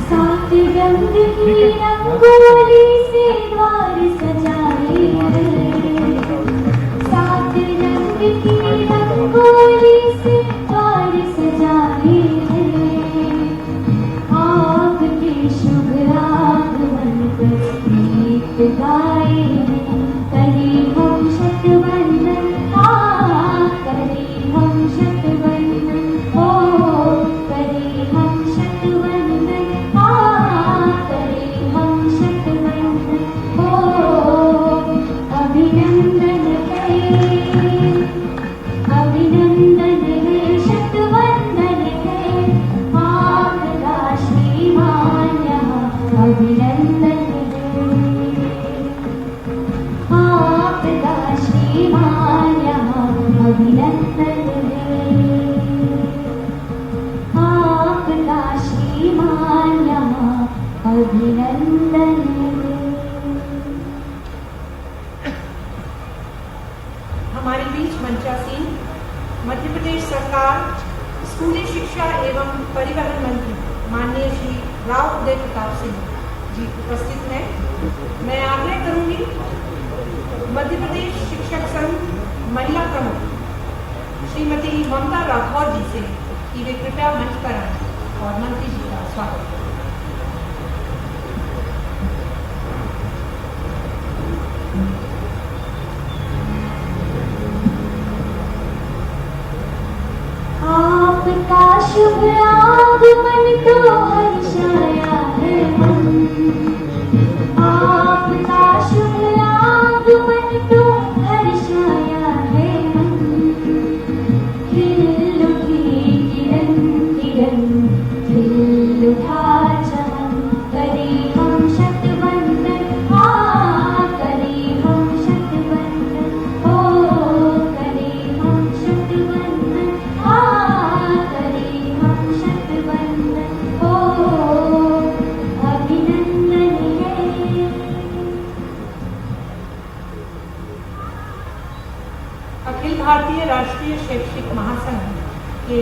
सात रंग की रंगोली से द्वार सजाए हैं, सात रंग की रंगोली से द्वार सजाए हैं, आपके शुभ आगमन पर गीत गाए हैं, कहे हम शतवंदन, कहे हम शतवंदन, ओ कहे हम शतवंदन, करे हम शतवंदन, ओ अभिनंदन है, अभिनंदन है, शतवंदन है, आपका श्रीमान यहाँ अभिनंदन है, आपका श्रीमान यहाँ अभिनंदन है, आपका श्रीमान यहाँ अभिनंदन है। हमारे बीच मंचासीन मध्य प्रदेश सरकार स्कूली शिक्षा एवं परिवहन मंत्री माननीय श्री राव उदय प्रताप सिंह जी उपस्थित हैं। मैं आग्रह करूंगी मध्य प्रदेश शिक्षक संघ महिला प्रमुख श्रीमती ममता राठौर जी से कि वे कृपया मंच पर आएं और मंत्री जी का स्वागत करें। आपका शुभ आगमन तो हर्षाया है मन, आपका शुभ आगमन तो हर्षाया है मन, खिल उठी किरण किरण, खिल उठा चमन, करे हम शतवंदन, करे हम शतवंदन, ओ करे हम शतवंदन, करे हम शतवंदन, ओ अभिनंदन है। अखिल भारतीय राष्ट्रीय शैक्षिक महासंघ के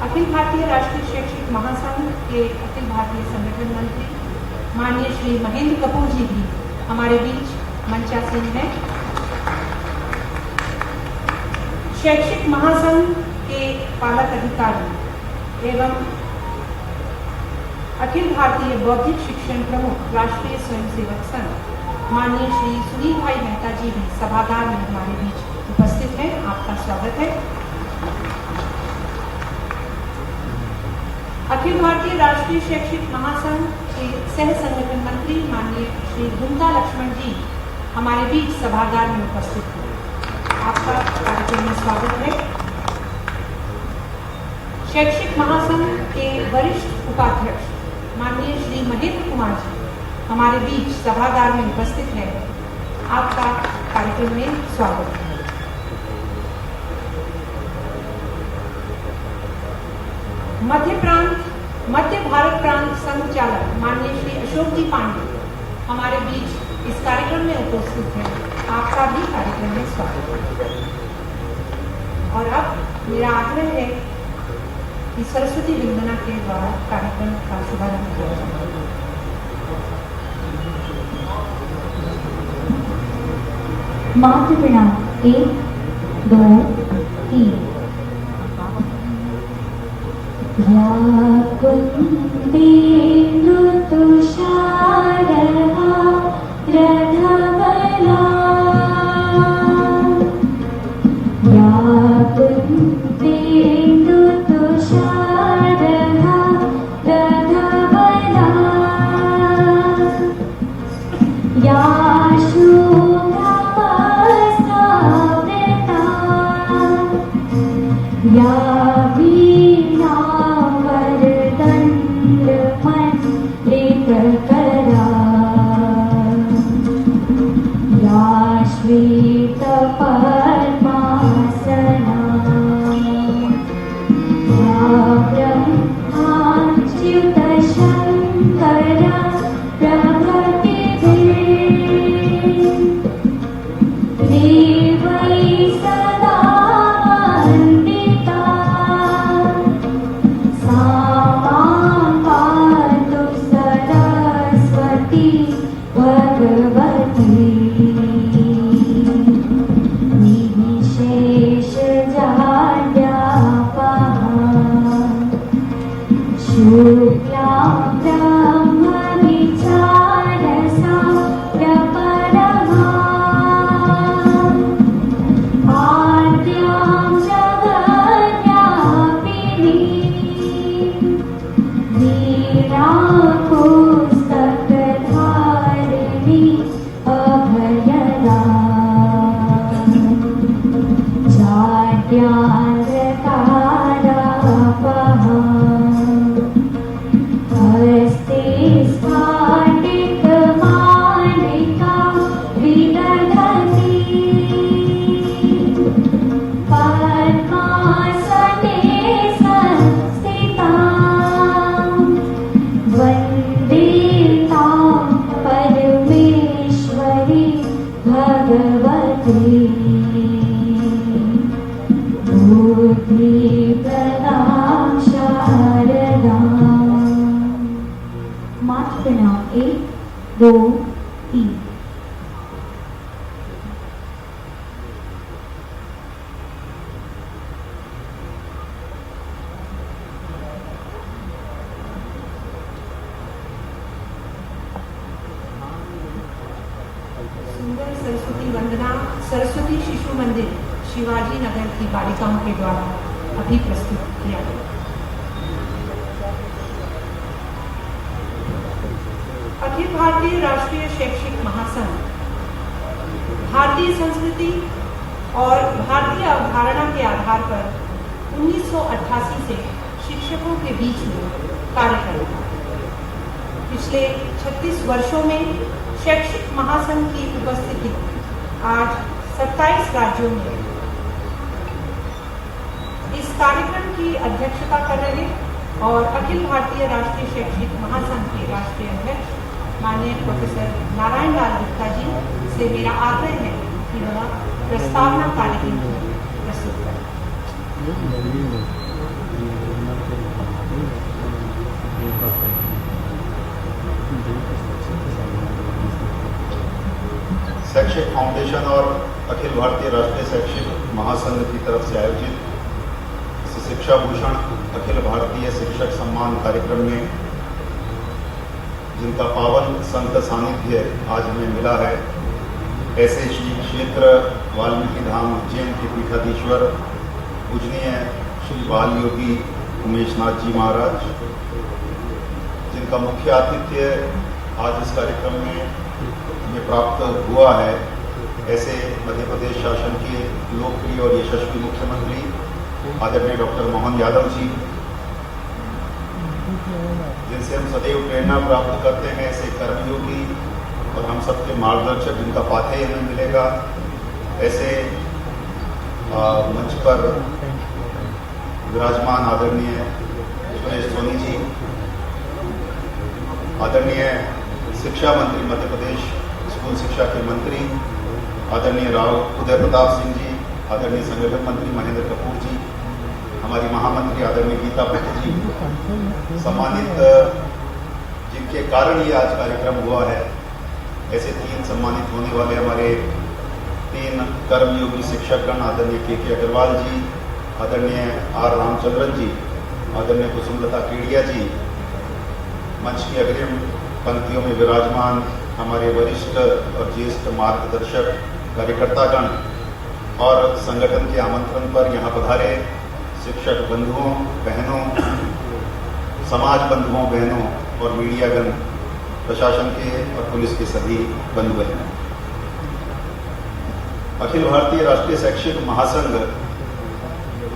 अखिल भारतीय राष्ट्रीय शैक्षिक महासंघ के अखिल भारतीय संगठन मंत्री माननीय श्री महेंद्र कपूर जी भी हमारे बीच मंचासीन हैं। शैक्षिक महासंघ के पालक अधिकारी एवं अखिल भारतीय बौद्धिक शिक्षण प्रमुख राष्ट्रीय स्वयंसेवक संघ माननीय श्री सुनील भाई मेहता जी भी सभागार में हमारे बीच उपस्थित हैं। आपका स्वागत है। अखिल भारतीय राष्ट्रीय शैक्षिक महासंघ के सह संगठन मंत्री माननीय श्री गुंता लक्ष्मण जी हमारे बीच सभागार में उपस्थित हैं। आपका कार्यक्रम में स्वागत है। शैक्षिक महासंघ के वरिष्ठ उपाध्यक्ष माननीय श्री महेंद्र कुमार जी हमारे बीच सभागार में उपस्थित हैं। आपका कार्यक्रम में स्वागत है। मध्य भारत प्रांत संघ चालक माननीय श्री अशोक जी पांडे हमारे बीच इस कार्यक्रम में उपस्थित हैं। आपका भी कार्यक्रम में स्वागत है। और अब मेरा आग्रह है कि सरस्वती वंदना के द्वारा कार्यक्रम का शुभारंभ किया जाए। मातृ प्रणाम 1 2 3। या कुन्देन्दु तुषारहा रथबला, या कुन्देन्दु तुषारहा रथबला, या शुभ्रवस्त्रावृता, या वीणावरदण्डमण्डितकरा, या श्वेतपद्मासना, या ब्रह्माण्डनायका, प्रदां शारदाम्। मात्र प्रणाम 1 2 3। सुंदर सरस्वती वंदना सरस्वती शिशु मंदिर शिवाजी नगर की बालिकाओं के द्वारा अभी प्रस्तुत किया गया। अखिल भारतीय राष्ट्रीय शैक्षिक महासंघ भारतीय संस्कृति और भारतीय अवधारणा के आधार पर 1988 से शिक्षकों के बीच में कार्य कर रहा है। पिछले 36 वर्षों में शैक्षिक महासंघ की उपस्थिति आज 27 राज्यों में। इस कार्यक्रम की अध्यक्षता कर रहे और अखिल भारतीय राष्ट्रीय शैक्षिक महासंघ के राष्ट्रीय अध्यक्ष माननीय प्रोफेसर नारायण लाल गुप्ता जी से मेरा आग्रह है कि वह प्रस्तावना कार्यक्रम प्रस्तुत करें। शैक्षिक फाउंडेशन और अखिल भारतीय राष्ट्रीय शैक्षिक महासंघ की तरफ से आयोजित शिक्षा भूषण अखिल भारतीय शिक्षक सम्मान कार्यक्रम में जिनका पावन संत सानिध्य आज हमें मिला है, ऐसे श्री क्षेत्र वाल्मीकि धाम उज्जैन के पीठाधीश्वर पूजनीय श्री बाल योगी उमेश नाथ जी महाराज, जिनका मुख्य आतिथ्य आज इस कार्यक्रम में हमें प्राप्त हुआ है, ऐसे मध्य प्रदेश शासन के लोकप्रिय और यशस्वी मुख्यमंत्री आदरणीय डॉक्टर मोहन यादव जी, जिनसे हम सदैव प्रेरणा प्राप्त करते हैं, ऐसे कर्मयोगी और हम सबके मार्गदर्शक जिनका पाथेय हमें मिलेगा, ऐसे मंच पर विराजमान आदरणीय सुरेश सोनी जी, आदरणीय शिक्षा मंत्री मध्य प्रदेश स्कूल शिक्षा के मंत्री आदरणीय राव उदय प्रताप सिंह जी, आदरणीय संगठन मंत्री महेंद्र कपूर जी, हमारी महामंत्री आदरणीय गीता भट्ट जी, सम्मानित जिनके कारण ये आज कार्यक्रम हुआ है, ऐसे 3 सम्मानित होने वाले हमारे 3 कर्मयोगी शिक्षकगण आदरणीय के अग्रवाल जी, आदरणीय आर रामचंद्रन जी, आदरणीय कुसुमलता केडिया जी, मंच की अग्रिम पंक्तियों में विराजमान हमारे वरिष्ठ और ज्येष्ठ मार्गदर्शक कार्यकर्तागण और संगठन के आमंत्रण पर यहाँ पधारे शिक्षक बंधुओं बहनों, समाज बंधुओं बहनों और मीडियागण, प्रशासन के और पुलिस के सभी बंधु बहनों। अखिल भारतीय राष्ट्रीय शैक्षिक महासंघ,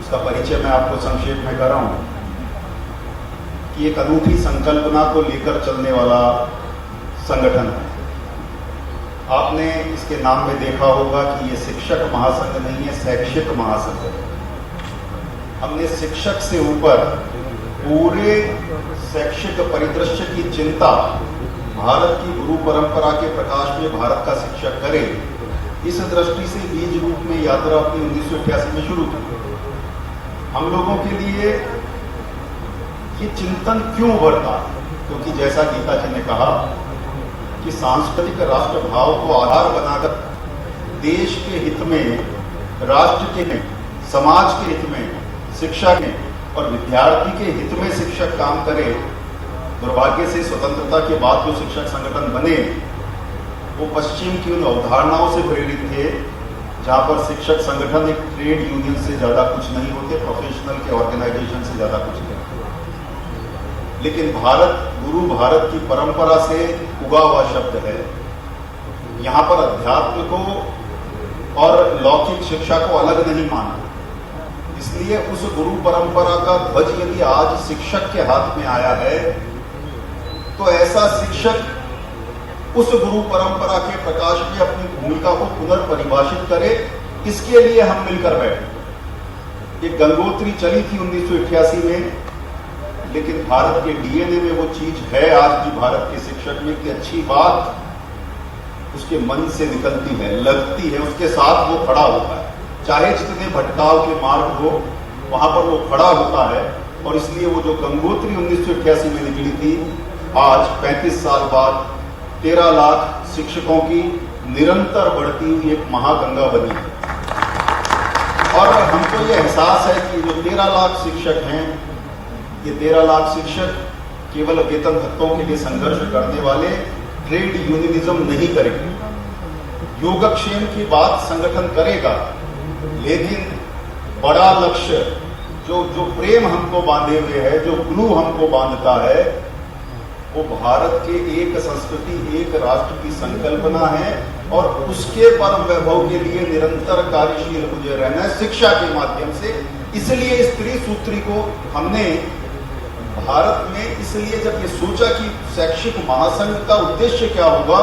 उसका परिचय मैं आपको संक्षेप में कर रहा हूँ कि एक अनूठी संकल्पना को लेकर चलने वाला संगठन है। आपने इसके नाम में देखा होगा कि ये शिक्षक महासंघ नहीं है, शैक्षिक महासंघ है। हमने शिक्षक से ऊपर पूरे शैक्षिक परिदृश्य की चिंता भारत की गुरु परंपरा के प्रकाश में भारत का शिक्षक करे, इस दृष्टि से बीज रूप में यात्रा अपनी 1988 में शुरू की। हम लोगों के लिए ये चिंतन क्यों उभरता है? क्योंकि जैसा गीता जी ने कहा कि सांस्कृतिक राष्ट्र भाव को आधार बनाकर देश के हित में, राष्ट्र के हित, समाज के हित में, शिक्षा के और विद्यार्थी के हित में शिक्षक काम करे। दुर्भाग्य से स्वतंत्रता के बाद जो शिक्षक संगठन बने वो पश्चिम की उन अवधारणाओं से प्रेरित थे जहां पर शिक्षक संगठन एक ट्रेड यूनियन से ज्यादा कुछ नहीं होते, प्रोफेशनल के ऑर्गेनाइजेशन से ज्यादा कुछ नहीं। लेकिन भारत, गुरु भारत की परंपरा से उगा हुआ शब्द है। यहाँ पर अध्यात्म को और लौकिक शिक्षा को अलग नहीं माना। इसलिए उस गुरु परंपरा का ध्वज यदि आज शिक्षक के हाथ में आया है तो ऐसा शिक्षक उस गुरु परंपरा के प्रकाश में अपनी भूमिका को पुनर्परिभाषित करे, इसके लिए हम मिलकर बैठे। एक गंगोत्री चली थी 1988 में, लेकिन भारत के डीएनए में वो चीज है आज भी भारत के शिक्षक में कि अच्छी बात उसके मन से निकलती है, लगती है, उसके साथ वो खड़ा होता है। चाहे जितने भटकाव के मार्ग हो, वहां पर वो खड़ा होता है। और इसलिए वो जो गंगोत्री 1988 में निकली थी, आज 35 साल बाद 13 लाख शिक्षकों की निरंतर बढ़ती हुई एक महागंगा बनी है। और हमको ये एहसास है कि जो 13 लाख शिक्षक हैं, ये 13 लाख शिक्षक केवल वेतन भत्तों के लिए संघर्ष करने वाले ट्रेड यूनियनिज्म नहीं करेंगे। योगक्षेम की बात संगठन करेगा, लेकिन बड़ा लक्ष्य जो प्रेम हमको बांधे हुए है, जो ग्लू हमको बांधता है, वो भारत के एक संस्कृति एक राष्ट्र की संकल्पना है। और उसके परम वैभव के लिए निरंतर कार्यशील मुझे रहना है शिक्षा के माध्यम से। इसलिए इस त्रिसूत्री को हमने भारत में, इसलिए जब ये सोचा कि शैक्षिक महासंघ का उद्देश्य क्या होगा,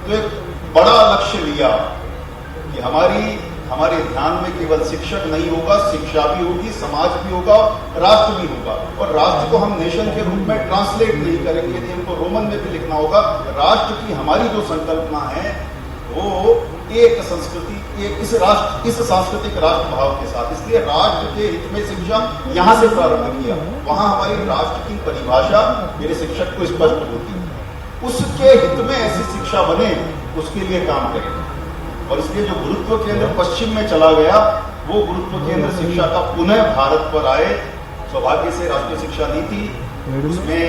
तो एक बड़ा लक्ष्य लिया कि हमारे ध्यान में केवल शिक्षक नहीं होगा, शिक्षा भी होगी, समाज भी होगा, राष्ट्र भी होगा। और राष्ट्र को हम नेशन के रूप में ट्रांसलेट नहीं करेंगे, यदि हमको रोमन में भी लिखना होगा। राष्ट्र की हमारी जो संकल्पना है वो एक संस्कृति, इस सांस्कृतिक राष्ट्र भाव के साथ। इसलिए राष्ट्र के हित में शिक्षा यहां से प्रारंभ किया। वहां हमारी राष्ट्र की परिभाषा मेरे शिक्षक को स्पष्ट होती है। उसके हित में ऐसी शिक्षा बने, उसके लिए काम करेंगे। और इसलिए जो गुरुत्व केंद्र पश्चिम में चला गया, वो गुरुत्व केंद्र शिक्षा का पुनः भारत पर आए। सौभाग्य से राष्ट्रीय शिक्षा नीति, उसमें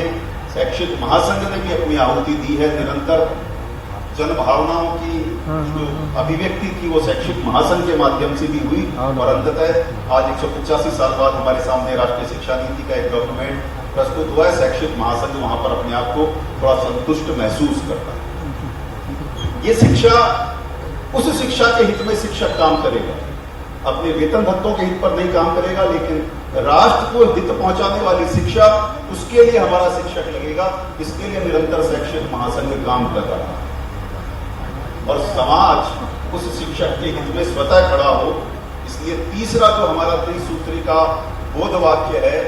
शैक्षिक महासंघ ने भी अपनी आहुति दी है। निरंतर जन भावनाओं की जो अभिव्यक्ति थी वो शैक्षिक महासंघ के माध्यम से भी हुई। और अंततः आज 185 साल बाद हमारे सामने राष्ट्रीय शिक्षा नीति का एक डॉक्यूमेंट प्रस्तुत हुआ है। शैक्षिक महासंघ वहां पर अपने आप को थोड़ा संतुष्ट महसूस करता है। ये शिक्षा, उस शिक्षा के हित में शिक्षक काम करेगा, अपने वेतन भत्तों के हित पर नहीं काम करेगा, लेकिन राष्ट्र को हित पहुंचाने वाली शिक्षा, उसके लिए हमारा शिक्षक लगेगा। इसके लिए निरंतर शैक्षिक महासंघ काम कर रहा है। और समाज उस शिक्षक के हित में स्वतः खड़ा हो। इसलिए तीसरा जो हमारा त्रिसूत्री का बोध वाक्य है,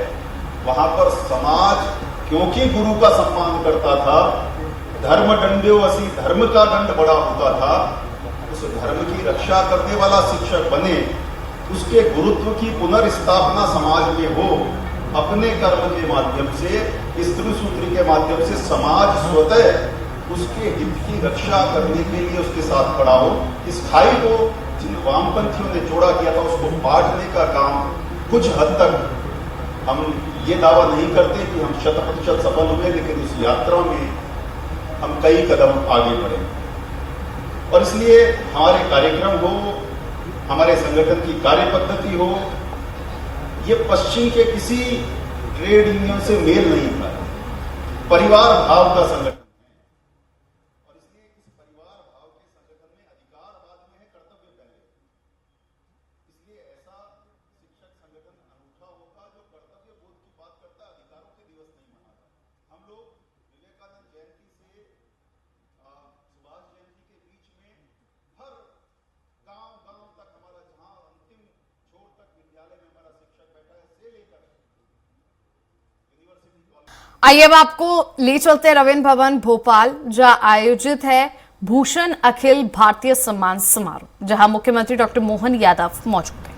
वहां पर समाज क्योंकि गुरु का सम्मान करता था, धर्म दंड्यो असि, धर्म का दंड बड़ा होता था, उस धर्म की रक्षा करने वाला शिक्षक बने, उसके गुरुत्व की पुनर्स्थापना समाज में हो। अपने कर्म के माध्यम से, इस त्रिसूत्री के माध्यम से समाज स्वतः उसके हित की रक्षा करने के लिए उसके साथ खड़ा हो। इस खाई को जिन वामपंथियों ने जोड़ा किया था, उसको बांटने का काम कुछ हद तक, हम ये दावा नहीं करते कि हम 100% सफल हुए, लेकिन उस यात्रा में हम कई कदम आगे बढ़े। और इसलिए हमारे कार्यक्रम हो, हमारे संगठन की कार्य पद्धति हो, ये पश्चिम के किसी ट्रेड यूनियन से मेल नहीं था। परिवार भाव का संगठन, आइए अब आपको ले चलते हैं रविन्द्र भवन भोपाल, जहां आयोजित है भूषण अखिल भारतीय सम्मान समारोह, जहां मुख्यमंत्री डॉक्टर मोहन यादव मौजूद हैं।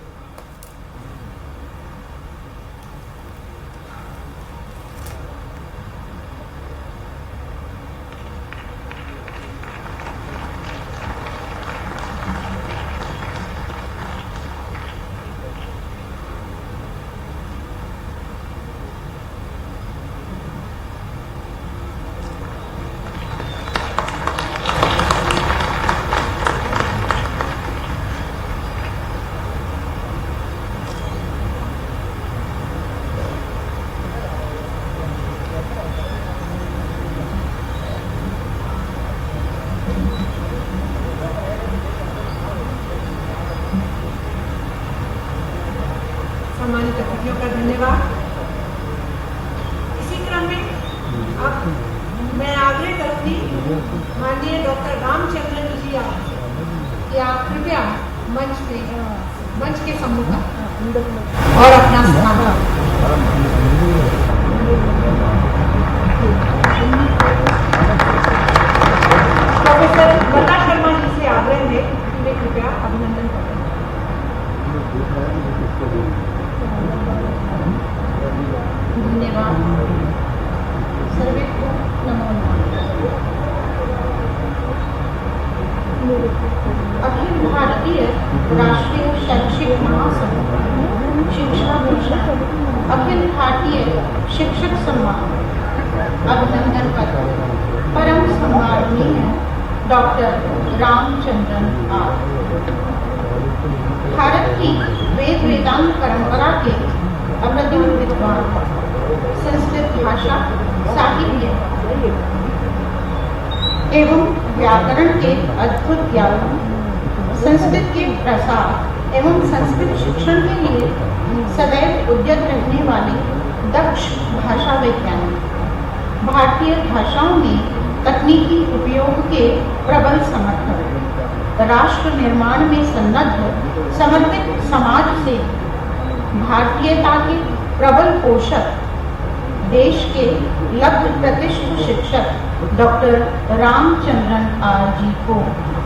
सम्मानित अतिथियों का धन्यवाद। इसी क्रम में अब मैं आग्रह करूंगी माननीय डॉक्टर रामचंद्रन जी कि आप कृपया मंच के सम्मुख और अपना स्थान। प्रोफेसर लता शर्मा जी से आग्रह है कि वे कृपया अभिनंदन करें। अखिल भारतीय शिक्षक सम्मान अभिनंदन पत्र परम सम्माननीय डॉक्टर रामचंद्रन आर। भारत की वेद वेदांत परंपरा के अप्रतिम विद्वान, संस्कृत भाषा, साहित्य एवं व्याकरण के अद्भुत ज्ञान, संस्कृत के प्रसार एवं संस्कृत शिक्षण के लिए सदैव उद्यत रहने वाले दक्ष भाषा वैज्ञानिक, भारतीय भाषाओं में तकनीकी उपयोग के प्रबल समर्थक, राष्ट्र निर्माण में सन्नद्ध समर्पित समाज से भारतीयता के प्रबल पोषक, देश के लब्ध प्रतिष्ठित शिक्षक डॉक्टर रामचंद्रन आर जी को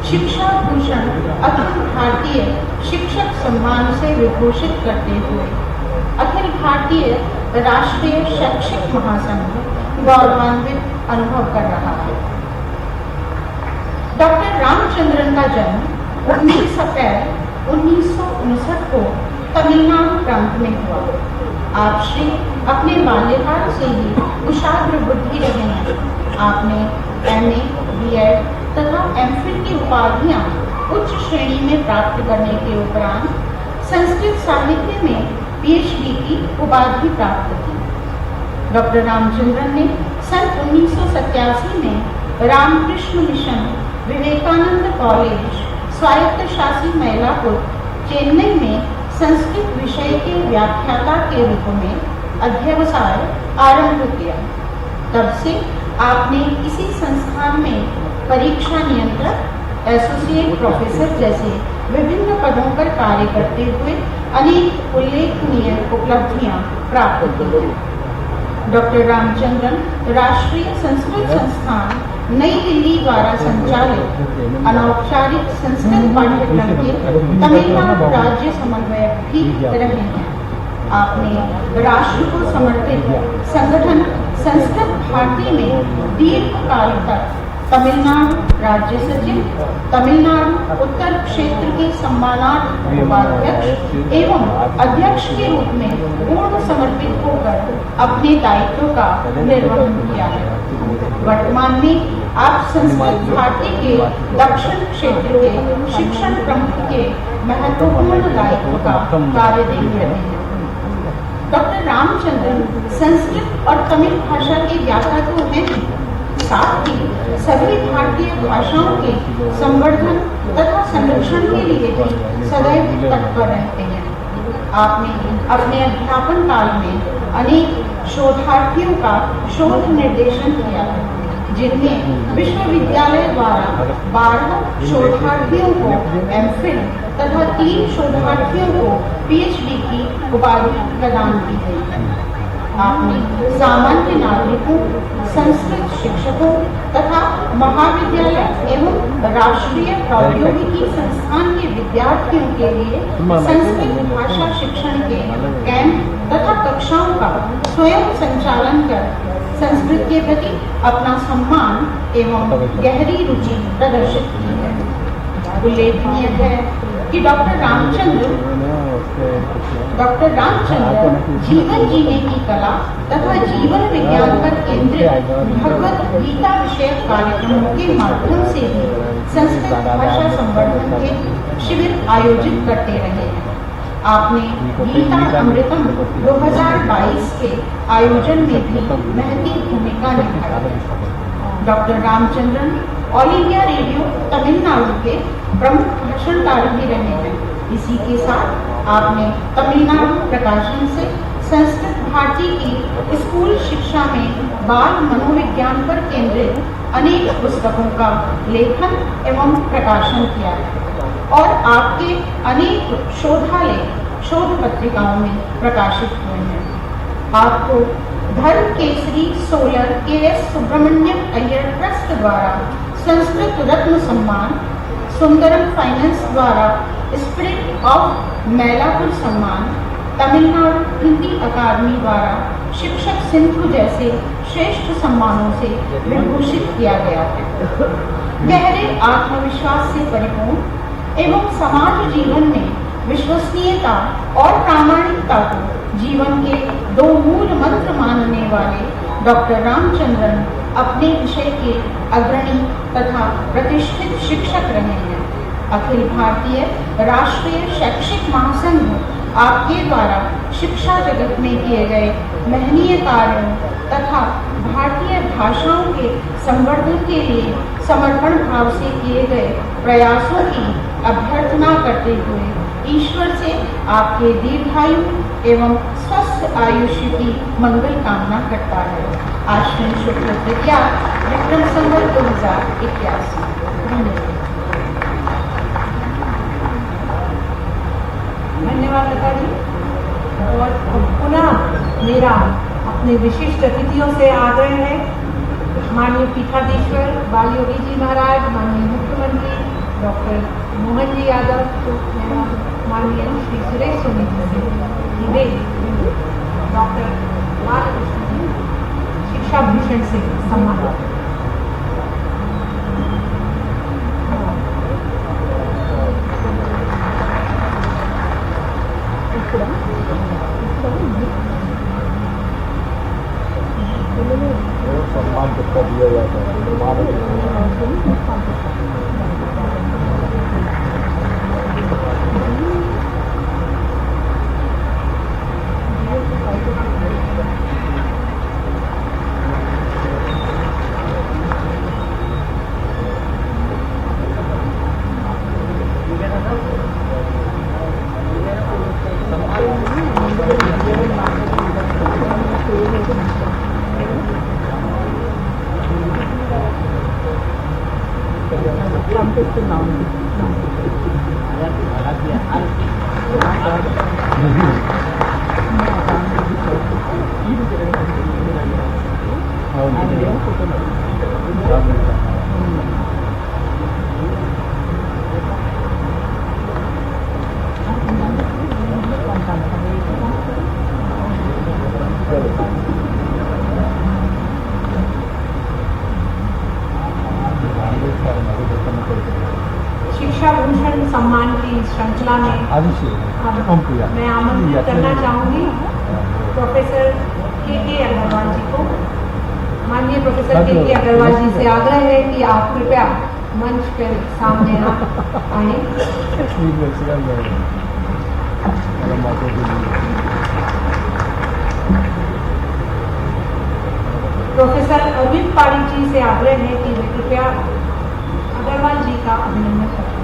शिक्षा भूषण अखिल भारतीय शिक्षक सम्मान से विभूषित करते हुए अखिल भारतीय राष्ट्रीय शैक्षिक महासंघ गौरवान्वित अनुभव कर रहा है। डॉक्टर रामचंद्रन का जन्म 19 अप्रैल 1959 को तमिलनाडु प्रांत में हुआ। आप श्री अपने बाल्यकाल से ही कुशाग्र बुद्धि रहे हैं। आपने MA, B.Ed तथा MPhil की उपाधियां उच्च श्रेणी में प्राप्त करने के उपरांत संस्कृत साहित्य में PhD की उपाधि प्राप्त की। डॉक्टर रामचंद्रन ने सन 1987 में रामकृष्ण मिशन विवेकानंद कॉलेज स्वायत्त शासी मैलापुर चेन्नई में संस्कृत विषय के व्याख्याता के रूप में अध्यवसाय आरंभ किया। तब से आपने इसी संस्थान में परीक्षा नियंत्रक, एसोसिएट प्रोफेसर जैसे विभिन्न पदों पर कार्य करते हुए अनेक उल्लेखनीय उपलब्धियां प्राप्त की हैं। डॉक्टर रामचंद्रन राष्ट्रीय संस्कृत संस्थान नई दिल्ली द्वारा संचालित अनौपचारिक संस्कृत पाठ्यक्रम के तमिलनाडु राज्य समन्वयक भी रहे हैं। आपने राष्ट्र को समर्पित संगठन संस्कृत भारती में दीर्घकाल तक तमिलनाडु राज्य सचिव, तमिलनाडु उत्तर क्षेत्र के सम्मानार्थ उपाध्यक्ष एवं अध्यक्ष के रूप में पूर्ण समर्पित होकर अपने दायित्व का निर्वहन किया है। वर्तमान में आप संस्कृत भारती के दक्षिण क्षेत्र के शिक्षण प्रमुख के महत्वपूर्ण दायित्व का कार्य देख रहे हैं। डॉक्टर रामचंद्रन संस्कृत और तमिल भाषा के व्याख्या तो हैं, साथ ही सभी भारतीय भाषाओं के संवर्धन तथा संरक्षण के लिए भी सदैव तत्पर रहते हैं। आपने अपने अध्यापन काल में अनेक शोधार्थियों का शोध निर्देशन किया है, जिनमें विश्वविद्यालय द्वारा 12 शोधार्थियों को MPhil तथा 3 शोधार्थियों को PhD की उपाधि प्रदान की गई है। आपने सामान्य नागरिकों, संस्कृत शिक्षकों तथा महाविद्यालय एवं राष्ट्रीय प्रौद्योगिकी संस्थान के विद्यार्थियों के लिए संस्कृत भाषा शिक्षण के कैंप तथा कक्षाओं का स्वयं संचालन कर संस्कृत के प्रति अपना सम्मान एवं गहरी रुचि प्रदर्शित की है। उल्लेखनीय है कि डॉक्टर रामचंद्र जीवन जीने की कला तथा जीवन विज्ञान पर केंद्रित भगवत गीता विषयक कार्यक्रमों के माध्यम से भी संस्कृत भाषा संवर्धन के शिविर आयोजित करते रहे हैं। आपने गीता अमृतम 2022 के आयोजन में भी महती भूमिका निभाई। Doctor Ramachandran all India radio Tamil Nadu के प्रमुख भाषणकार भी रहे हैं। इसी के साथ आपने तमिलनाडु प्रकाशन से संस्कृत भारती की स्कूल शिक्षा में बाल मनोविज्ञान पर केंद्रित अनेक पुस्तकों का लेखन एवं प्रकाशन किया है और आपके अनेक शोध पत्रिकाओं में प्रकाशित हुए हैं। आपको धर्म केसरी सोलर KS सुब्रमण्यम अय्यर ट्रस्ट द्वारा संस्कृत रत्न सम्मान, सुंदरम फाइनेंस द्वारा स्पिरिट ऑफ मैलापुर सम्मान, तमिलनाडु हिंदी अकादमी द्वारा शिक्षक सिंधु जैसे श्रेष्ठ सम्मानों से विभूषित किया गया है। गहरे आत्मविश्वास से परिपूर्ण एवं समाज जीवन में विश्वसनीयता और प्रामाणिकता को जीवन के दो मूल मंत्र मानने वाले डॉक्टर रामचंद्रन अपने विषय के अग्रणी तथा प्रतिष्ठित शिक्षक रहे हैं। अखिल भारतीय राष्ट्रीय शैक्षिक महासंघ आपके द्वारा शिक्षा जगत में किए गए महनीय कार्यों तथा भारतीय भाषाओं के संवर्धन के लिए समर्पण भाव से किए गए प्रयासों की अभ्यर्थना करते हुए ईश्वर से आपके दीर्घायु एवं स्वस्थ आयुष्य की मंगल कामना करता है। आश्विन शुक्ल तृतीया, विक्रम संवत 2081। धन्यवाद लता जी। और पुनः मेरा अपने विशिष्ट अतिथियों से आग्रह है, माननीय पीठाधीश्वर बाल योगी जी महाराज, माननीय मुख्यमंत्री डॉक्टर मोहन जी यादव, तो मेरा माननीय श्री सुरेश सोनी जी से निवेदन, डॉक्टर बालकृष्ण जी शिक्षा भूषण से सम्मानित। सम्मान कितना दिया जाता है। शिक्षा भूषण सम्मान की श्रृंखला में मैं आमंत्रित करना चाहूंगी प्रोफेसर के अग्रवाल जी को। माननीय प्रोफेसर के अग्रवाल जी से आग्रह है कि आप कृपया मंच पर सामने आए। प्रोफेसर अरविंद पाड़ी जी से आग्रह है कि वे कृपया अग्रवाल जी का अभिनंदन करें।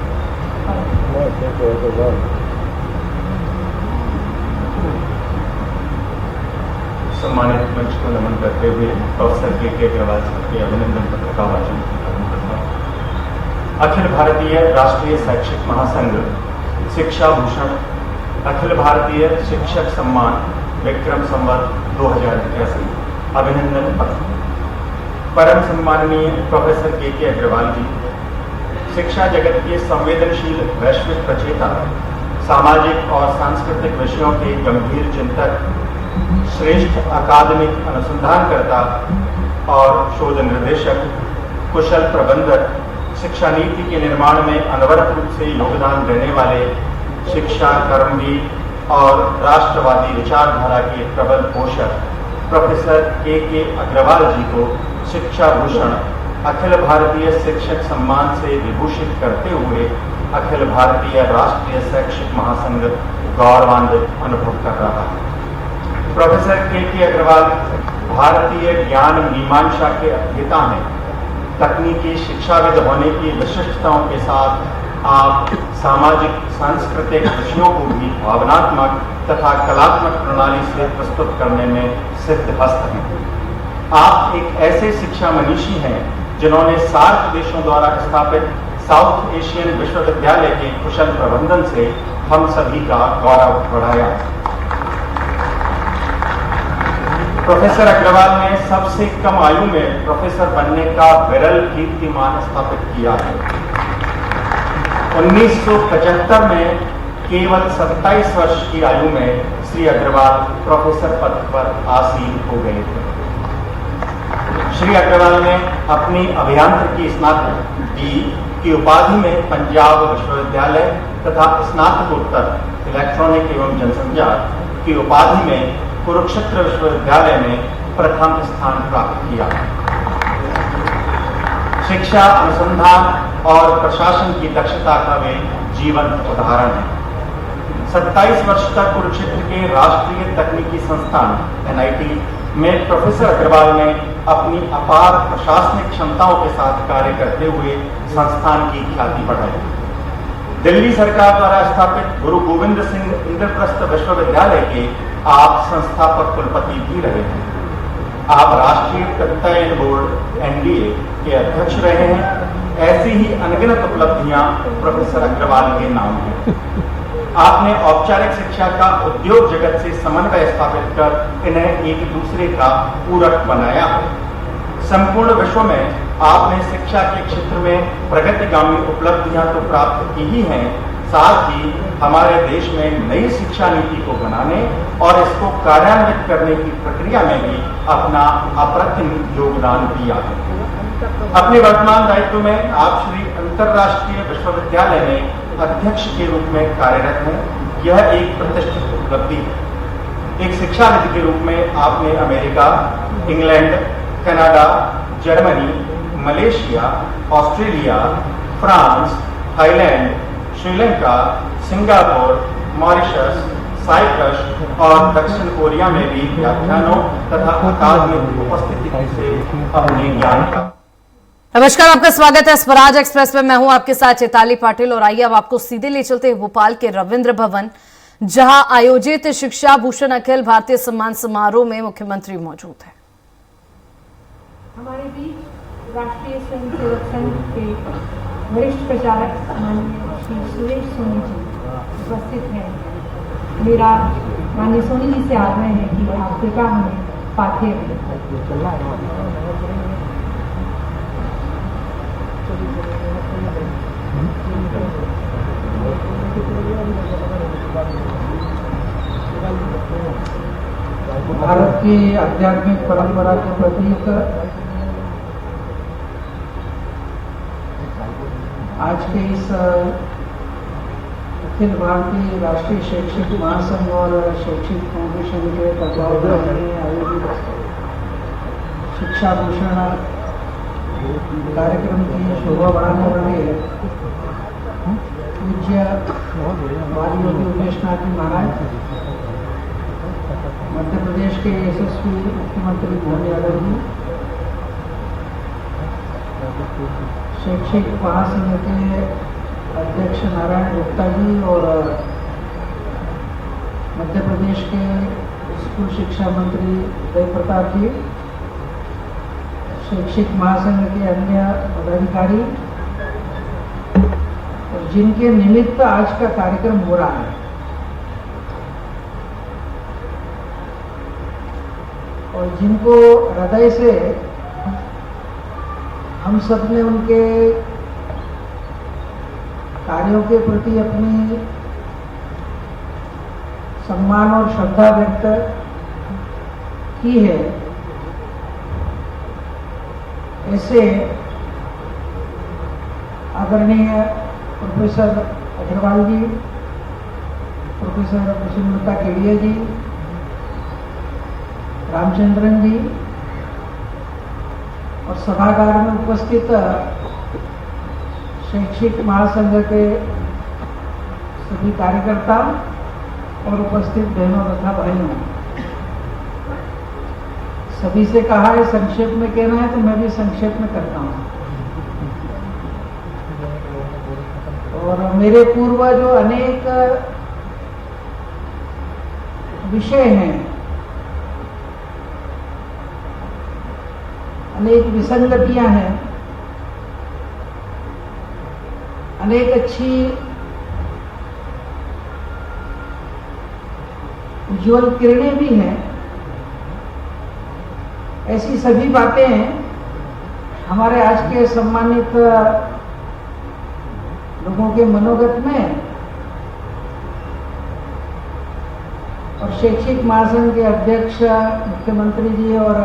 सम्मानित मंच को नमन करते हुए प्रोफेसर के अग्रवाल साहब के अभिनंदन पत्र का वाचन करता हूं। अखिल भारतीय राष्ट्रीय शैक्षिक महासंघ शिक्षा भूषण अखिल भारतीय शिक्षक सम्मान विक्रम संवत 2081 अभिनंदन पत्र। परम सम्माननीय प्रोफेसर के अग्रवाल जी शिक्षा जगत के संवेदनशील वैश्विक प्रचेता, सामाजिक और सांस्कृतिक विषयों के गंभीर चिंतक, श्रेष्ठ अकादमिक अनुसंधानकर्ता और शोध निर्देशक, कुशल प्रबंधक, शिक्षा नीति के निर्माण में अनवरत रूप से योगदान देने वाले, शिक्षा कर्मवीर और राष्ट्रवादी विचारधारा के प्रबल पोषक प्रोफेसर के अग्रवाल जी को शिक्षा भूषण अखिल भारतीय शिक्षक सम्मान से विभूषित करते हुए अखिल भारतीय राष्ट्रीय शैक्षिक महासंघ गौरवान्वित अनुभव कर रहा है। प्रोफेसर के अग्रवाल भारतीय ज्ञान मीमांसा के अध्येता हैं। तकनीकी शिक्षाविद होने की विशिष्टताओं के साथ आप सामाजिक सांस्कृतिक विषयों को भी भावनात्मक तथा कलात्मक प्रणाली से प्रस्तुत करने में सिद्धहस्त हैं। आप एक ऐसे शिक्षा मनीषी हैं जिन्होंने सार्क देशों द्वारा स्थापित साउथ एशियन विश्वविद्यालय के कुशल प्रबंधन से हम सभी का गौरव बढ़ाया। प्रोफेसर अग्रवाल ने सबसे कम आयु में प्रोफेसर बनने का विरल कीर्तिमान स्थापित किया है। 1975 में केवल 27 वर्ष की आयु में श्री अग्रवाल प्रोफेसर पद पर आसीन हो गए थे। श्री अग्रवाल ने अपनी अभियांत्रिकी स्नातक डी की उपाधि में पंजाब विश्वविद्यालय तथा स्नातकोत्तर इलेक्ट्रॉनिक एवं जनसंचार की उपाधि में कुरुक्षेत्र विश्वविद्यालय में प्रथम स्थान प्राप्त किया। शिक्षा, अनुसंधान और प्रशासन की दक्षता का वे जीवंत उदाहरण है। 27 वर्ष तक कुरुक्षेत्र के राष्ट्रीय तकनीकी संस्थान NIT में प्रोफेसर अग्रवाल ने अपनी अपार प्रशासनिक क्षमताओं के साथ कार्य करते हुए संस्थान की ख्याति बढ़ाई। दिल्ली सरकार द्वारा स्थापित गुरु गोविंद सिंह इंद्रप्रस्थ विश्वविद्यालय के आप संस्थापक कुलपति भी रहे हैं। आप राष्ट्रीय प्रत्ययन बोर्ड NDA के अध्यक्ष रहे हैं। ऐसी ही अनगिनत उपलब्धियां प्रोफेसर अग्रवाल के नाम हैं। आपने औपचारिक शिक्षा का उद्योग जगत से समन्वय स्थापित कर इन्हें एक दूसरे का पूरक बनाया है। संपूर्ण विश्व में आपने शिक्षा के क्षेत्र में प्रगतिगामी उपलब्धियां तो प्राप्त की ही हैं, साथ ही हमारे देश में नई शिक्षा नीति को बनाने और इसको कार्यान्वित करने की प्रक्रिया में भी अपना अप्रतिम योगदान दिया है। अपने वर्तमान दायित्व में आप श्री अंतर्राष्ट्रीय विश्वविद्यालय में अध्यक्ष के रूप में कार्यरत हैं। यह एक प्रतिष्ठित उपलब्धि है। एक शिक्षाविद के रूप में आपने America, England, Canada, Germany, Malaysia, Australia, France, Thailand, Sri Lanka, Singapore, Mauritius, Cyprus और दक्षिण कोरिया में भी व्याख्यानों तथा अकादमिक उपस्थिति से अपने ज्ञान का। नमस्कार, आपका स्वागत है स्वराज एक्सप्रेस में। मैं हूं आपके साथ चैताली पाटिल और आइए अब आपको सीधे ले चलते हैं भोपाल के रविंद्र भवन, जहां आयोजित शिक्षा भूषण अखिल भारतीय सम्मान समारोह में मुख्यमंत्री मौजूद हैं। हमारे बीच राष्ट्रीय स्वयंसेवक संघ के वरिष्ठ प्रचारक माननीय श्री सुरेश सोनी जी उपस्थित हैं। मेरा माननीय सोनी जी से आग्रह है कि आप कृपया हमें पाठ्य भारत की आध्यात्मिक परंपरा के प्रतीक आज के इस अखिल भारतीय राष्ट्रीय शैक्षिक महासंघ और शैक्षिक फाउंडेशन के तत्वावधान में आयोजित शिक्षा भूषण कार्यक्रम की शोभा बढ़ाने वाले पूज्य वाली योगी उमेशनाथ जी महाराज, मध्य प्रदेश के यशस्वी मुख्यमंत्री मोहन यादव जी, शैक्षिक महासंघ के अध्यक्ष नारायण गुप्ता जी और मध्य प्रदेश के स्कूल शिक्षा मंत्री जय प्रताप जी, शैक्षिक महासंघ के अन्य पदाधिकारी और जिनके निमित्त आज का कार्यक्रम हो रहा है, और जिनको हृदय से हम सब ने उनके कार्यों के प्रति अपनी सम्मान और श्रद्धा व्यक्त की है, ऐसे आदरणीय प्रोफेसर अग्रवाल जी, प्रोफेसर सुमलता केडिया जी, रामचंद्रन जी और सभागार में उपस्थित शैक्षिक महासंघ के सभी कार्यकर्ता और उपस्थित बहनों तथा भाइयों, सभी से कहा है संक्षेप में कहना है तो मैं भी संक्षेप में करता हूँ। और मेरे पूर्व जो अनेक विषय हैं, अनेक विसंगतियां हैं, अनेक अच्छी उज्ज्वल किरणें भी हैं, ऐसी सभी बातें हमारे आज के सम्मानित लोगों के मनोगत में और शैक्षिक महासंघ के अध्यक्ष मुख्यमंत्री जी और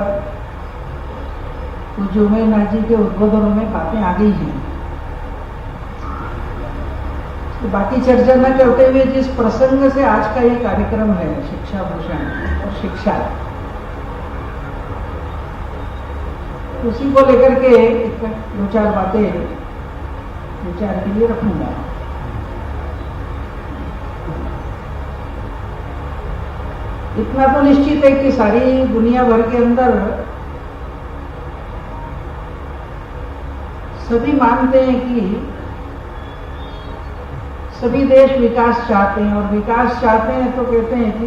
पूज्य उमेशनाथ जी के उद्बोधनों में बातें आ गई हैं। तो बाकी चर्चा न करते हुए जिस प्रसंग से आज का ये कार्यक्रम है, शिक्षा भूषण और शिक्षा, उसी को लेकर के एक दो चार बातें विचार के लिए रखूंगा। इतना तो निश्चित है कि सारी दुनिया भर के अंदर सभी मानते हैं कि सभी देश विकास चाहते हैं, और विकास चाहते हैं तो कहते हैं कि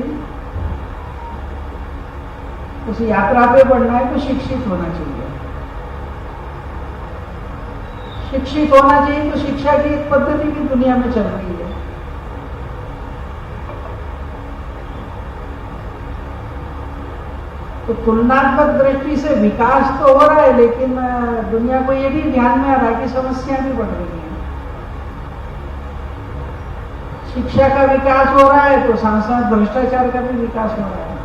उस यात्रा पे बढ़ना है तो शिक्षित होना चाहिए। शिक्षित होना चाहिए तो शिक्षा की एक पद्धति भी दुनिया में चल रही है। तो तुलनात्मक दृष्टि से विकास तो हो रहा है, लेकिन दुनिया को ये भी ध्यान में आ रहा है कि समस्याएं भी बढ़ रही हैं। शिक्षा का विकास हो रहा है तो साथ साथ भ्रष्टाचार का भी विकास हो रहा है।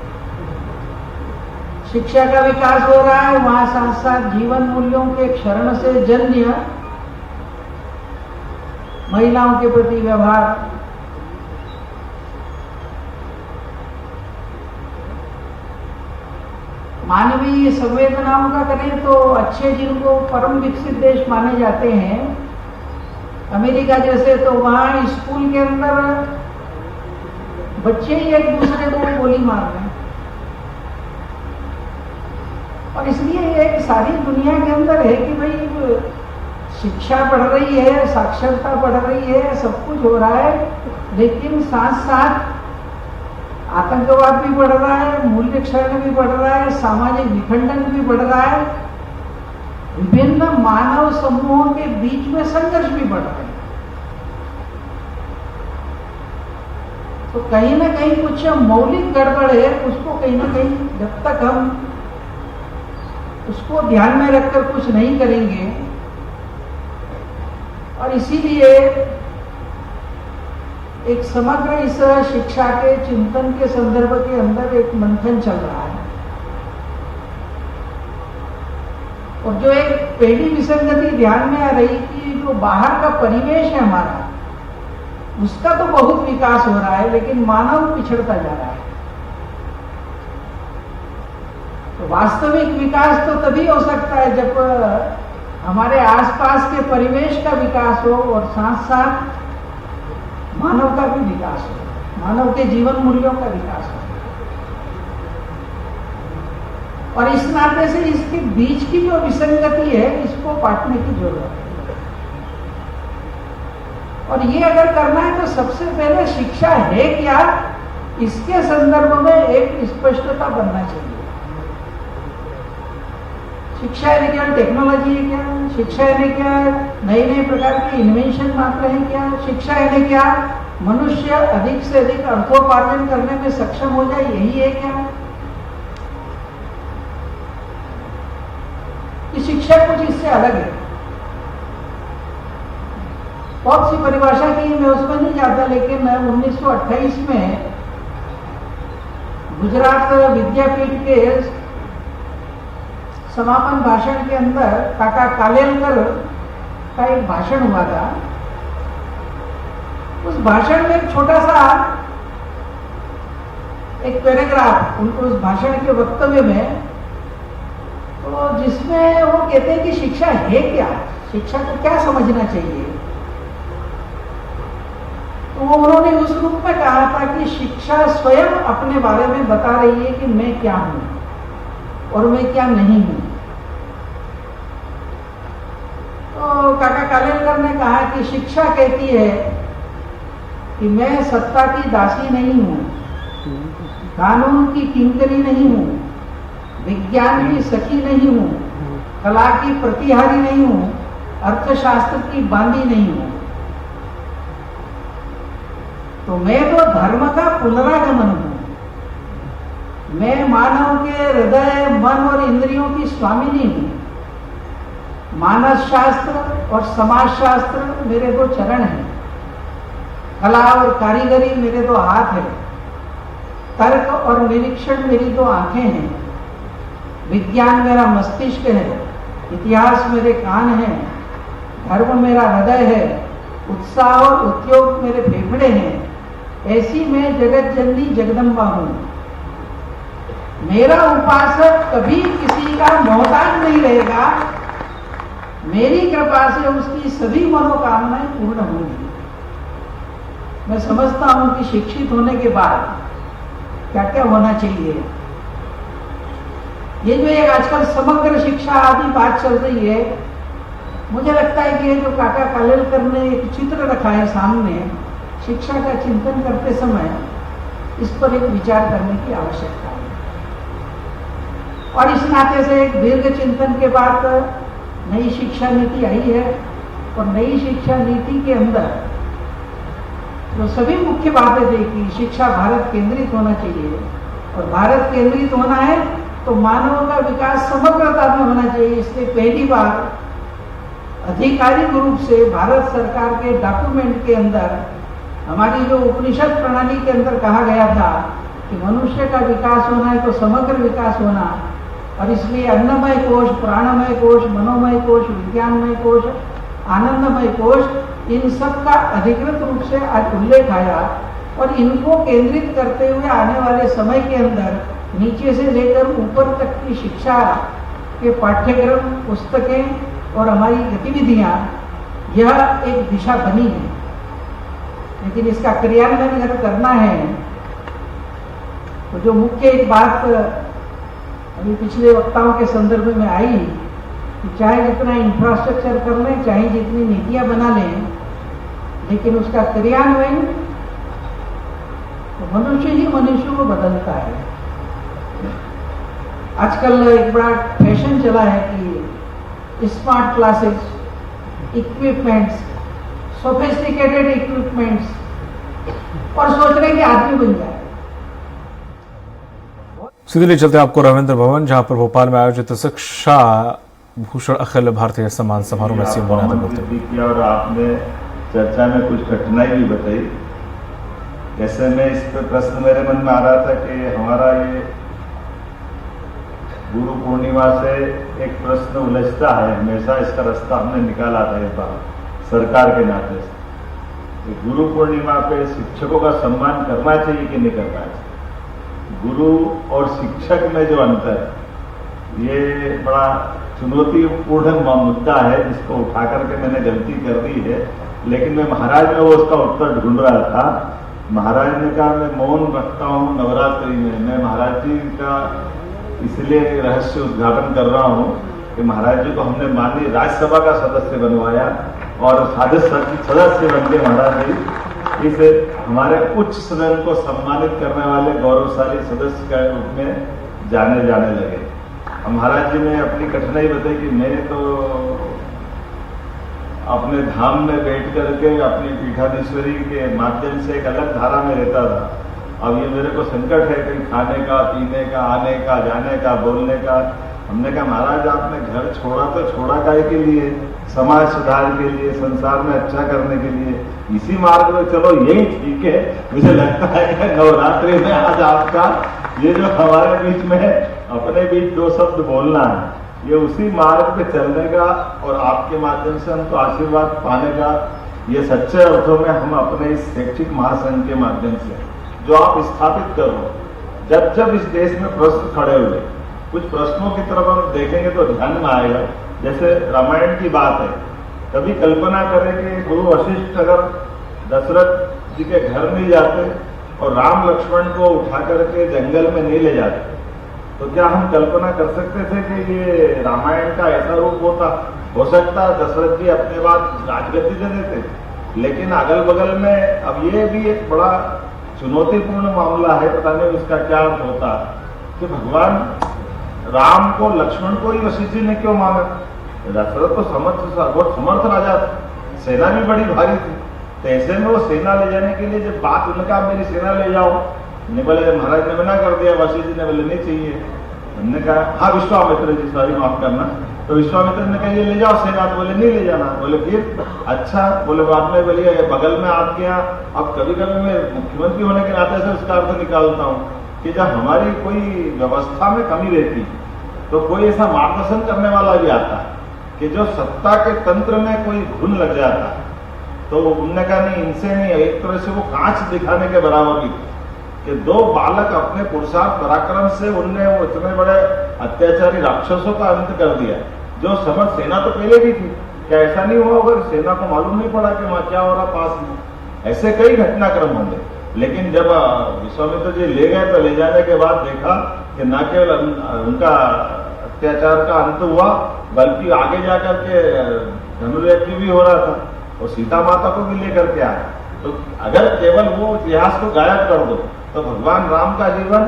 शिक्षा का विकास हो रहा है, वहां साथ साथ जीवन मूल्यों के क्षरण से जन्य महिलाओं के प्रति व्यवहार, मानवीय संवेदनाओं का करें तो अच्छे, जिनको परम विकसित देश माने जाते हैं, अमेरिका जैसे, तो वहां स्कूल के अंदर बच्चे ही एक दूसरे को गोली मार रहे हैं। और इसलिए एक सारी दुनिया के अंदर है कि भाई शिक्षा बढ़ रही है, साक्षरता बढ़ रही है, सब कुछ हो रहा है, लेकिन साथ साथ आतंकवाद भी बढ़ रहा है, मूल्य क्षरण भी बढ़ रहा है, सामाजिक विखंडन भी बढ़ रहा है, विभिन्न मानव समूहों के बीच में संघर्ष भी बढ़ रहा है। तो कहीं ना कहीं कुछ मौलिक गड़बड़ है, उसको कहीं ना कहीं जब तक हम उसको ध्यान में रखकर कुछ नहीं करेंगे, और इसीलिए एक समग्र इस शिक्षा के चिंतन के संदर्भ के अंदर एक मंथन चल रहा है। और जो एक पहली विसंगति ध्यान में आ रही कि जो बाहर का परिवेश है हमारा, उसका तो बहुत विकास हो रहा है, लेकिन मानव पिछड़ता जा रहा है। तो वास्तविक विकास तो तभी हो सकता है जब हमारे आसपास के परिवेश का विकास हो और साथ साथ मानव का भी विकास हो, मानव के जीवन मूल्यों का विकास हो। और इस नाते से इसके बीच की जो विसंगति है, इसको पाटने की जरूरत है। और ये अगर करना है तो सबसे पहले शिक्षा है क्या, इसके संदर्भ में एक स्पष्टता बनना चाहिए। शिक्षा यानी क्या टेक्नोलॉजी है क्या, शिक्षा यानी क्या नए नए प्रकार के इन्वेंशन मात्र है क्या, शिक्षा यानी क्या मनुष्य अधिक से अधिक अर्थोपार्जन करने में सक्षम हो जाए, यही है क्या? कि शिक्षा कुछ इससे अलग है। बहुत सी परिभाषा की, मैं उसमें नहीं जाता, लेकिन 1928 में गुजरात विद्यापीठ के समापन भाषण के अंदर काका कालेलकर का एक भाषण हुआ था। उस भाषण में एक छोटा सा एक पैराग्राफ उनको उस भाषण के वक्तव्य में, तो जिसमें वो कहते हैं कि शिक्षा है क्या, शिक्षा को क्या समझना चाहिए। तो वो उन्होंने उस रूप में कहा था कि शिक्षा स्वयं अपने बारे में बता रही है कि मैं क्या हूं और मैं क्या नहीं हूं। तो काका कालेलकर ने कहा कि शिक्षा कहती है कि मैं सत्ता की दासी नहीं हूं, कानून की किंकरी नहीं हूं, विज्ञान की सखी नहीं हूं, कला की प्रतिहारी नहीं हूं, अर्थशास्त्र की बांदी नहीं हूं। तो मैं तो धर्म का पुनरागमन हूं। मैं मानव के हृदय, मन और इंद्रियों की स्वामिनी हूं। मानस शास्त्र और समाज शास्त्र मेरे दो चरण हैं, कला और कारीगरी मेरे दो हाथ हैं, तर्क और निरीक्षण मेरी दो आंखें हैं, विज्ञान मेरा मस्तिष्क है, इतिहास मेरे कान हैं, धर्म मेरा हृदय है, उत्साह और उद्योग मेरे फेफड़े हैं, ऐसी मैं जगत जननी जगदम्बा हूं। मेरा उपासक कभी किसी का मोहताज नहीं रहेगा। मेरी कृपा से उसकी सभी मनोकामनाएं पूर्ण होंगी। मैं समझता हूं कि शिक्षित होने के बाद क्या क्या होना चाहिए। ये जो एक आजकल समग्र शिक्षा आदि बात चल रही है, मुझे लगता है कि ये जो काका कालेलकर ने एक चित्र रखा है सामने, शिक्षा का चिंतन करते समय इस पर एक विचार करने की आवश्यकता है। और इस नाते से एक दीर्घ चिंतन के बाद नई शिक्षा नीति आई है, और नई शिक्षा नीति के अंदर जो सभी मुख्य बातें देखी, शिक्षा भारत केंद्रित होना चाहिए, और भारत केंद्रित होना है तो मानव का विकास समग्रता में होना चाहिए। इसलिए पहली बार आधिकारिक रूप से भारत सरकार के डॉक्यूमेंट के अंदर हमारी जो उपनिषद प्रणाली के अंदर कहा गया था कि मनुष्य का विकास होना है तो समग्र विकास होना, और इसलिए अन्नमय कोश, प्राणमय कोश, मनोमय कोश, विज्ञानमय कोश, आनंदमय कोश, इन सब का अधिकृत रूप से आज उल्लेख आया। और इनको केंद्रित करते हुए आने वाले समय के अंदर नीचे से लेकर ऊपर तक की शिक्षा के पाठ्यक्रम, पुस्तकें और हमारी गतिविधियां, यह एक दिशा बनी है। लेकिन इसका क्रियान्वयन अगर करना है तो जो मुख्य एक बात अभी पिछले वक्ताओं के संदर्भ में आई कि चाहे जितना इंफ्रास्ट्रक्चर कर लें, चाहे जितनी नीतियां बना लें, लेकिन उसका क्रियान्वयन तो मनुष्य ही मनुष्य को बदलता है। आजकल एक बड़ा फैशन चला है कि smart classes, equipments, sophisticated equipments, और सोच रहे कि आदमी बन जाए। सीधे ले चलते आपको रविंद्र भवन, जहां पर भोपाल में आयोजित शिक्षा भूषण अखिल भारतीय सम्मान समारोह में सीएम बनाते बोलते किया, और आपने चर्चा में कुछ कठिनाई भी बताई। ऐसे में इस पर प्रश्न मेरे मन में आ रहा था कि हमारा ये गुरु पूर्णिमा से एक प्रश्न उलझता है हमेशा, इसका रास्ता हमने निकाला था इस बार सरकार के नाते से। गुरु पूर्णिमा पे शिक्षकों का सम्मान करना चाहिए कि नहीं करना चाहिए। गुरु और शिक्षक में जो अंतर है, ये बड़ा चुनौतीपूर्ण मुद्दा है, जिसको उठा करके मैंने गलती कर दी है। लेकिन मैं महाराज में वो उसका उत्तर ढूंढ रहा था। महाराज ने कहा मैं मौन रखता हूँ नवरात्रि में। मैं महाराज जी का इसलिए रहस्य उद्घाटन कर रहा हूँ कि महाराज जी को हमने माननीय राज्यसभा का सदस्य बनवाया, और सदस्य बन के महाराज जी इस हमारे उच्च सदन को सम्मानित करने वाले गौरवशाली सदस्य के रूप में जाने लगे। महाराज जी ने अपनी कठिनाई बताई कि मैं तो अपने धाम में बैठ करके अपनी पीठाधीश्वरी के माध्यम से एक अलग धारा में रहता था। अब ये मेरे को संकट है कहीं खाने का, पीने का, आने का, जाने का, बोलने का। हमने कहा महाराज आपने घर छोड़ा तो छोड़ा काहे के लिए? समाज सुधार के लिए, संसार में अच्छा करने के लिए। इसी मार्ग में चलो यही ठीक है। मुझे लगता है कि नवरात्रि में आज आपका ये जो हमारे बीच में अपने बीच दो शब्द बोलना है, ये उसी मार्ग पे चलने का और आपके माध्यम से हमको आशीर्वाद पाने का, ये सच्चे अर्थों में हम अपने इस शैक्षिक महासंघ के माध्यम से जो आप स्थापित करो। जब इस देश में प्रश्न खड़े हुए, कुछ प्रश्नों की तरफ हम देखेंगे तो ध्यान में आएगा। जैसे रामायण की बात है, कभी कल्पना करें कि गुरु वशिष्ठ अगर दशरथ जी के घर नहीं जाते और राम लक्ष्मण को उठा करके जंगल में नहीं ले जाते, तो क्या हम कल्पना कर सकते थे कि ये रामायण का ऐसा रूप होता? हो सकता दशरथ जी अपने बाद राजगद्दी दे देते, लेकिन अगल बगल में अब ये भी एक बड़ा चुनौतीपूर्ण मामला है। पता नहीं उसका क्या अर्थ होता कि भगवान राम को, लक्ष्मण को ही वशिष्ठ जी ने क्यों मांगा? दशरथ तो बहुत समर्थ राजा था, सेना भी बड़ी भारी थी। तो ऐसे में वो सेना ले जाने के लिए जब बात उनका मेरी सेना ले जाओ, नहीं बोले, महाराज ने मना कर दिया, वशिष्ठ जी ने बोले नहीं चाहिए। हमने कहा हाँ विश्वामित्र जी, सॉरी माफ करना। तो विश्वामित्र ने कहा ये ले जाओ सेना, तो बोले नहीं ले जाना। बोले फिर अच्छा, बोले बाद में बोलिए बगल में आपके यहाँ। अब कभी कभी मैं मुख्यमंत्री होने के नाते से उसका अर्थ निकालता हूँ कि जब हमारी कोई व्यवस्था में कमी रहती तो कोई ऐसा मार्गदर्शन करने वाला भी आता है कि जो सत्ता के तंत्र में कोई घुन लग जाता है तो उनने कहा नहीं, इनसे नहीं, एक तरह से वो कांच दिखाने के बराबर ही कि दो बालक अपने पुरुषार्थ पराक्रम से उनने वो इतने बड़े अत्याचारी राक्षसों का अंत कर दिया। जो समझ सेना तो पहले भी थी, क्या ऐसा नहीं हुआ अगर सेना को मालूम नहीं पड़ा कि वहां क्या हो रहा पास में? ऐसे कई घटनाक्रम होंगे, लेकिन जब विश्वामित्र जी ले गए तो ले जाने के बाद देखा कि न केवल उनका अत्याचार का अंत हुआ, बल्कि आगे जाकर के धनुर्यज्ञ भी हो रहा था और सीता माता को भी लेकर के आया। तो अगर केवल वो इतिहास को गायब कर दो तो भगवान राम का जीवन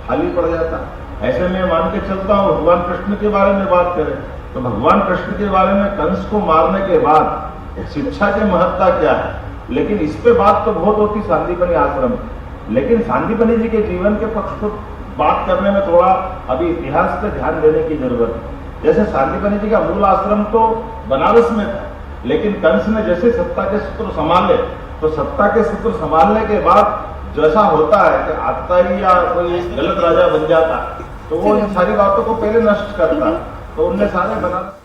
खाली पड़ जाता। ऐसे में मान के चलता हूं, भगवान कृष्ण के बारे में बात करें तो भगवान कृष्ण के बारे में कंस को मारने के बाद शिक्षा की महत्ता क्या है, लेकिन इस पे बात तो बहुत होती सांदीपनी आश्रम में, लेकिन सांदीपनी जी के जीवन के पक्ष को बात करने में थोड़ा अभी इतिहास पे ध्यान देने की जरूरत है। जैसे सांदीपनी जी का मूल आश्रम तो बनारस में था, लेकिन कंस ने जैसे सत्ता के सूत्र संभाले तो सत्ता के सूत्र संभालने के बाद जैसा होता है कि आतताई या कोई गलत राजा बन जाता तो वो इन सारी बातों को पहले नष्ट करता, तो उनने सारे बनारस